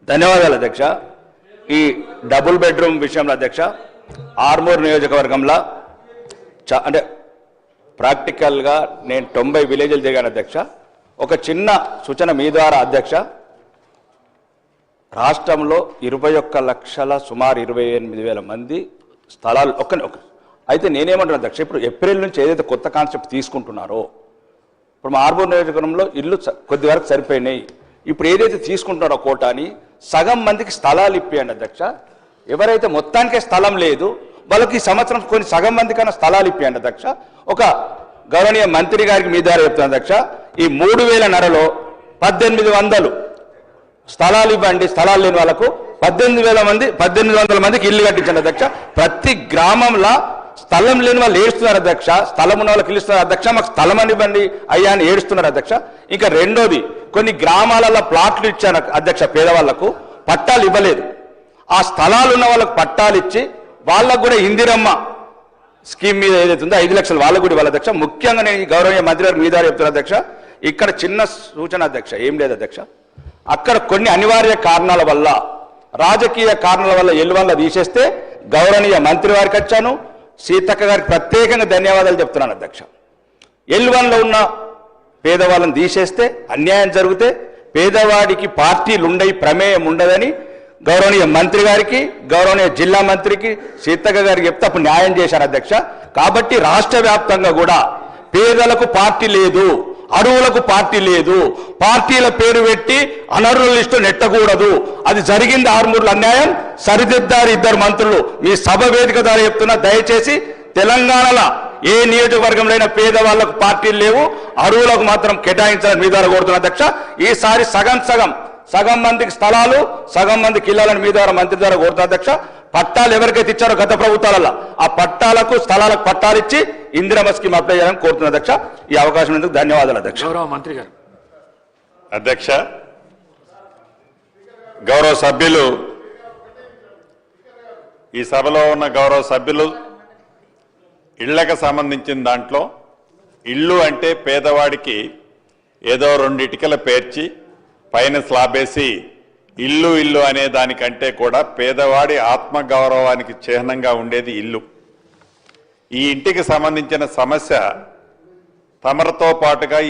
ధన్యవాదాలు అధ్యక్ష. ఈ డబుల్ బెడ్రూమ్ విషయంలో అధ్యక్ష ఆర్మూర్ నియోజకవర్గంలో అంటే ప్రాక్టికల్గా నేను 90 విలేజ్లు తిరిగాను అధ్యక్ష. ఒక చిన్న సూచన మీ ద్వారా అధ్యక్ష, రాష్ట్రంలో 21 లక్షల సుమారు 28,000 మంది స్థలాలు అయితే నేనేమంటున్నా అధ్యక్ష, ఇప్పుడు ఏప్రిల్ నుంచి ఏదైతే కొత్త కాన్సెప్ట్ తీసుకుంటున్నారో ఇప్పుడు మా ఆర్మూర్ నియోజకవర్గంలో ఇల్లు కొద్ది వరకు సరిపోయినాయి. ఇప్పుడు ఏదైతే తీసుకుంటున్నారో కోటాని సగం మందికి స్థలాలు ఇప్పియండి అధ్యక్ష. ఎవరైతే మొత్తానికే స్థలం లేదు వాళ్ళకి ఈ సంవత్సరం కొన్ని సగం మంది కన్నా స్థలాలు ఇప్పియండి అధ్యక్ష. ఒక గౌరవనీయ మంత్రి గారికి మీ ద్వారా చెప్తాను అధ్యక్ష, ఈ 3,000 1800 స్థలాలు ఇవ్వండి. స్థలాలు లేని వాళ్ళకు 1800 మందికి ఇల్లు కట్టించండి అధ్యక్ష. ప్రతి గ్రామంలో స్థలం లేని వాళ్ళు ఏడుస్తున్నారు అధ్యక్ష, స్థలం ఉన్న వాళ్ళకి ఇస్తున్నారు అధ్యక్ష, మాకు స్థలం అని ఇవ్వండి అయ్యా అని ఏడుస్తున్నారు అధ్యక్ష. ఇంకా రెండోది, కొన్ని గ్రామాలలో ప్లాట్లు ఇచ్చాను అధ్యక్ష, పేదవాళ్లకు పట్టాలు ఇవ్వలేదు. ఆ స్థలాలు ఉన్న వాళ్ళకు పట్టాలు ఇచ్చి వాళ్ళకు కూడా ఇందిరమ్మ స్కీమ్ మీద ఏదైతే ఉందో 5 లక్షలు వాళ్ళకు కూడా ఇవ్వాలి అధ్యక్ష. ముఖ్యంగా నేను ఈ గౌరవనీయ మంత్రి గారు మీ ద్వారా చెప్తున్నా అధ్యక్ష, ఇక్కడ చిన్న సూచన అధ్యక్ష, ఏం లేదు అధ్యక్ష, అక్కడ కొన్ని అనివార్య కారణాల వల్ల రాజకీయ కారణాల వల్ల ఎల్లువల్ల తీసేస్తే గౌరవనీయ మంత్రి వారికి వచ్చాను, సీతక్క గారికి ప్రత్యేకంగా ధన్యవాదాలు చెప్తున్నాను అధ్యక్ష. ఎల్లువన్లో ఉన్న పేదవాళ్ళని తీసేస్తే అన్యాయం జరిగితే పేదవాడికి పార్టీలు ఉండయి, ప్రమేయం ఉండదని గౌరవనీయ మంత్రి గారికి, గౌరవనీయ జిల్లా మంత్రికి, సీతక్క గారికి చెప్తే అప్పుడు న్యాయం చేశారు అధ్యక్ష. కాబట్టి రాష్ట్ర వ్యాప్తంగా కూడా పేదలకు పార్టీ లేదు, అరువులకు పార్టీ లేదు, పార్టీల పేరు పెట్టి అనర్హుల లిస్టు నెట్టకూడదు. అది జరిగింది ఆర్మూర్లో అన్యాయం, సరిదిద్దారు 2 మంత్రులు. మీ సభ వేదిక ద్వారా చెప్తున్నా, దయచేసి తెలంగాణలో ఏ నియోజకవర్గంలో పేదవాళ్లకు పార్టీలు లేవు, అరువులకు మాత్రం కేటాయించాలని మీ ద్వారా కోరుతున్నా అధ్యక్ష. ఈసారి సగం మందికి స్థలాలు, సగం మందికి ఇళ్లని మీ ద్వారా మంత్రి ద్వారా కోరుతున్నా అధ్యక్ష. పట్టాలు ఎవరికైతే ఇచ్చారో గత ప్రభుత్వాలలో ఆ పట్టాలకు స్థలాలకు పట్టాలు ఇచ్చి ఇందిరమ్మ స్కీమ్ అప్లై చేయాలని కోరుతున్నా అధ్యక్ష. ఈ అవకాశం ఎందుకు ధన్యవాదాలు అధ్యక్ష. గౌరవ మంత్రి గారు. అధ్యక్ష, గౌరవ సభ్యులు, ఈ సభలో ఉన్న గౌరవ సభ్యులు ఇళ్లకు సంబంధించిన దాంట్లో ఇల్లు అంటే పేదవాడికి ఏదో 2 ఇటుకలు పేర్చి పైన స్లాబేసి ఇల్లు అనే దానికంటే కూడా పేదవాడి ఆత్మగౌరవానికి చిహ్నంగా ఉండేది ఇల్లు. ఈ ఇంటికి సంబంధించిన సమస్య తమరితో పాటుగా